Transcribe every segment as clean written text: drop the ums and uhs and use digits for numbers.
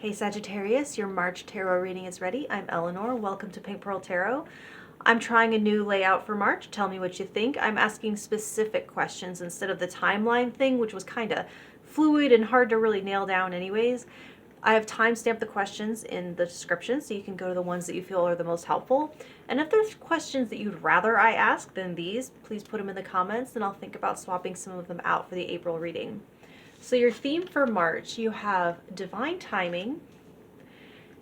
Hey Sagittarius, your March tarot reading is ready. I'm Eleanor. Welcome to Pink Pearl Tarot. I'm trying a new layout for March. Tell me what you think. I'm asking specific questions instead of the timeline thing, which was kind of fluid and hard to really nail down anyways. I have time-stamped the questions in the description so you can go to the ones that you feel are the most helpful. And if there's questions that you'd rather I ask than these, please put them in the comments and I'll think about swapping some of them out for the April reading. So your theme for March, you have divine timing,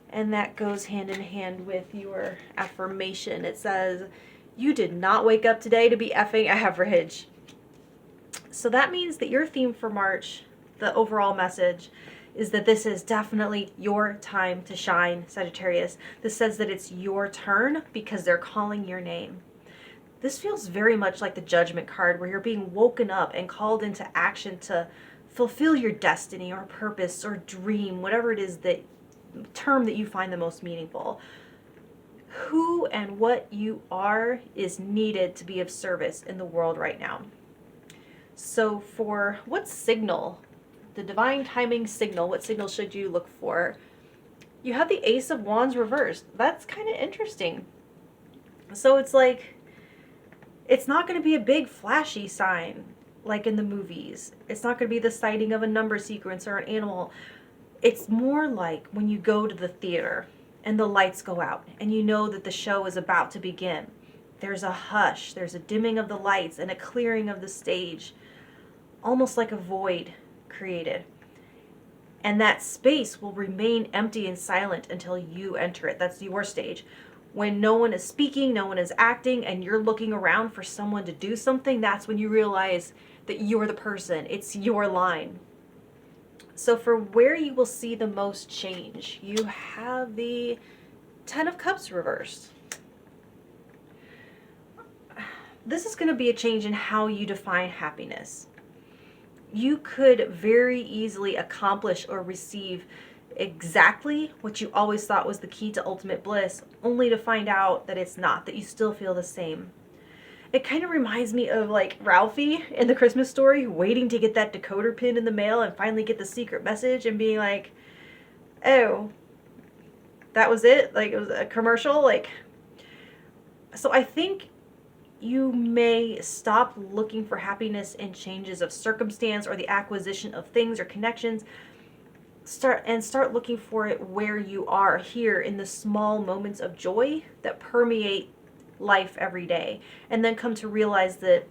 and that goes hand in hand with your affirmation. It says, you did not wake up today to be effing average. So that means that your theme for March, the overall message, is that this is definitely your time to shine, Sagittarius. This says that it's your turn because they're calling your name. This feels very much like the Judgment card, where you're being woken up and called into action to fulfill your destiny or purpose or dream, whatever it is, that term that you find the most meaningful. Who and what you are is needed to be of service in the world right now. So for what signal, the divine timing signal, what signal should you look for? You have the Ace of Wands reversed. That's kind of interesting. So it's like, it's not going to be a big flashy sign like in the movies. It's not going to be the sighting of a number sequence or an animal. It's more like when you go to the theater and the lights go out and you know that the show is about to begin. There's a hush, there's a dimming of the lights and a clearing of the stage, almost like a void created. And that space will remain empty and silent until you enter it. That's your stage. When no one is speaking, no one is acting, and you're looking around for someone to do something, that's when you realize that you're the person. It's your line. So for where you will see the most change, you have the Ten of Cups reversed. This is going to be a change in how you define happiness. You could very easily accomplish or receive exactly what you always thought was the key to ultimate bliss, only to find out that it's not, that you still feel the same. It kind of reminds me of like Ralphie in the Christmas Story, waiting to get that decoder pin in the mail and finally get the secret message and being like, oh, that was it? Like it was a commercial? Like, so I think you may stop looking for happiness in changes of circumstance or the acquisition of things or connections. Start looking for it where you are here in the small moments of joy that permeate life every day, and then come to realize that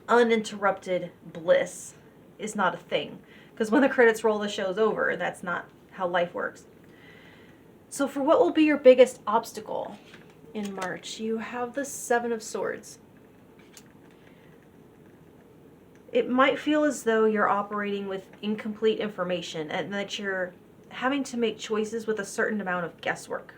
uninterrupted bliss is not a thing, because when the credits roll, the show's over. That's not how life works. So for what will be your biggest obstacle in March, you have the Seven of Swords. It might feel as though you're operating with incomplete information and that you're having to make choices with a certain amount of guesswork.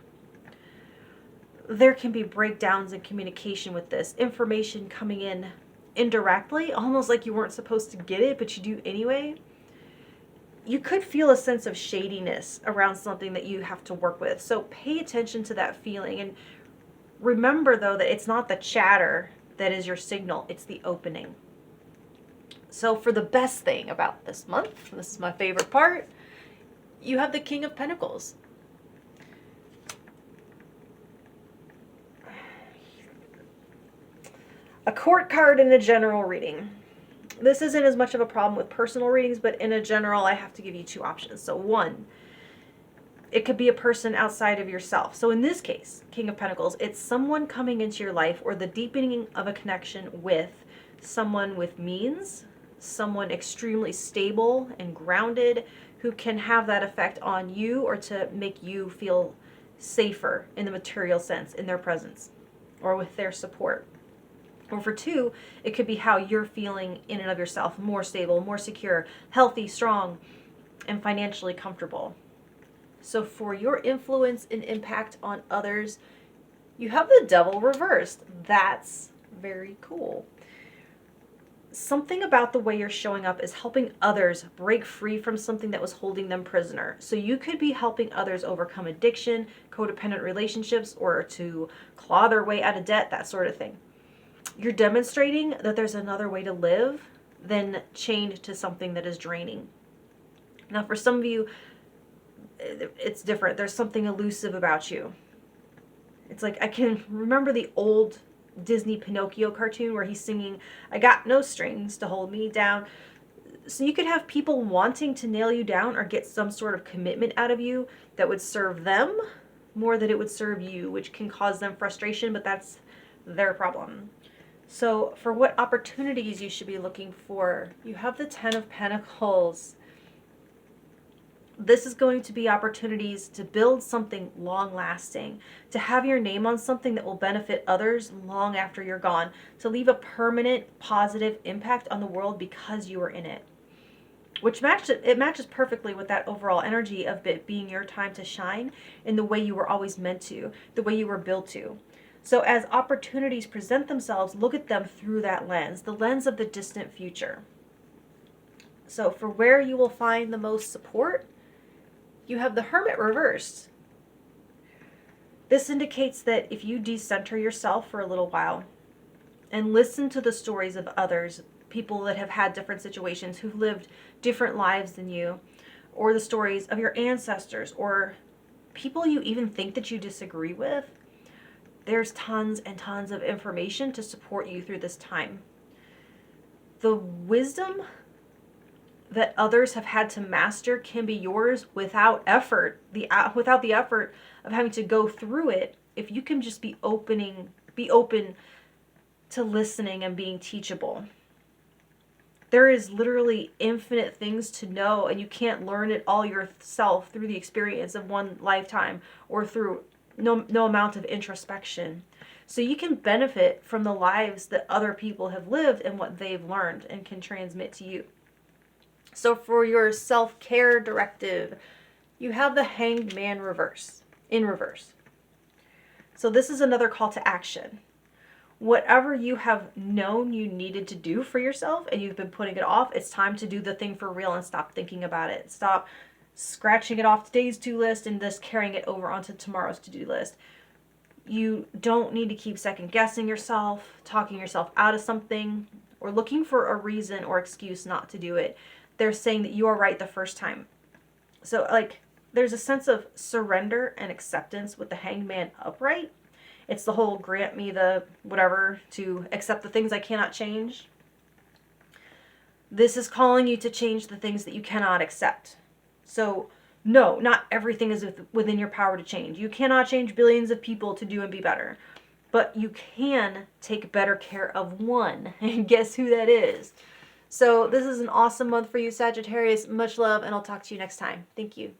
There can be breakdowns in communication with this. Information coming in indirectly, almost like you weren't supposed to get it, but you do anyway. You could feel a sense of shadiness around something that you have to work with. So pay attention to that feeling. And remember, though, that it's not the chatter that is your signal. It's the opening. So for the best thing about this month, this is my favorite part, you have the King of Pentacles. A court card in a general reading. This isn't as much of a problem with personal readings, but in a general, I have to give you two options. So one, it could be a person outside of yourself. So in this case, King of Pentacles, it's someone coming into your life or the deepening of a connection with someone with means, someone extremely stable and grounded who can have that effect on you or to make you feel safer in the material sense in their presence or with their support. Or for two, it could be how you're feeling in and of yourself, more stable, more secure, healthy, strong, and financially comfortable. So for your influence and impact on others, you have the Devil reversed. That's very cool. Something about the way you're showing up is helping others break free from something that was holding them prisoner. So you could be helping others overcome addiction, codependent relationships, or to claw their way out of debt, that sort of thing. You're demonstrating that there's another way to live than chained to something that is draining. Now, for some of you, it's different. There's something elusive about you. It's like, I can remember the old Disney Pinocchio cartoon where he's singing, "I got no strings to hold me down." So you could have people wanting to nail you down or get some sort of commitment out of you that would serve them more than it would serve you, which can cause them frustration, but that's their problem. So for what opportunities you should be looking for, you have the Ten of Pentacles. This is going to be opportunities to build something long-lasting, to have your name on something that will benefit others long after you're gone, to leave a permanent positive impact on the world because you were in it. Which matches perfectly with that overall energy of it being your time to shine in the way you were always meant to, the way you were built to. So as opportunities present themselves, look at them through that lens, the lens of the distant future. So for where you will find the most support, you have the Hermit reversed. This indicates that if you decenter yourself for a little while and listen to the stories of others, people that have had different situations, who've lived different lives than you, or the stories of your ancestors, or people you even think that you disagree with, there's tons and tons of information to support you through this time. The wisdom that others have had to master can be yours without effort, without the effort of having to go through it, if you can just be open to listening and being teachable. There is literally infinite things to know, and you can't learn it all yourself through the experience of one lifetime or through no amount of introspection. So you can benefit from the lives that other people have lived and what they've learned and can transmit to you. So for your self-care directive, you have the Hanged Man in reverse. So this is another call to action. Whatever you have known you needed to do for yourself and you've been putting it off, it's time to do the thing for real and stop thinking about it. Stop scratching it off today's to-do list and just carrying it over onto tomorrow's to-do list. You don't need to keep second guessing yourself, talking yourself out of something, or looking for a reason or excuse not to do it. They're saying that you are right the first time. So like, there's a sense of surrender and acceptance with the Hanged Man upright. It's the whole grant me the whatever to accept the things I cannot change. This is calling you to change the things that you cannot accept. So no, not everything is within your power to change. You cannot change billions of people to do and be better. But you can take better care of one. And guess who that is? So this is an awesome month for you, Sagittarius. Much love, and I'll talk to you next time. Thank you.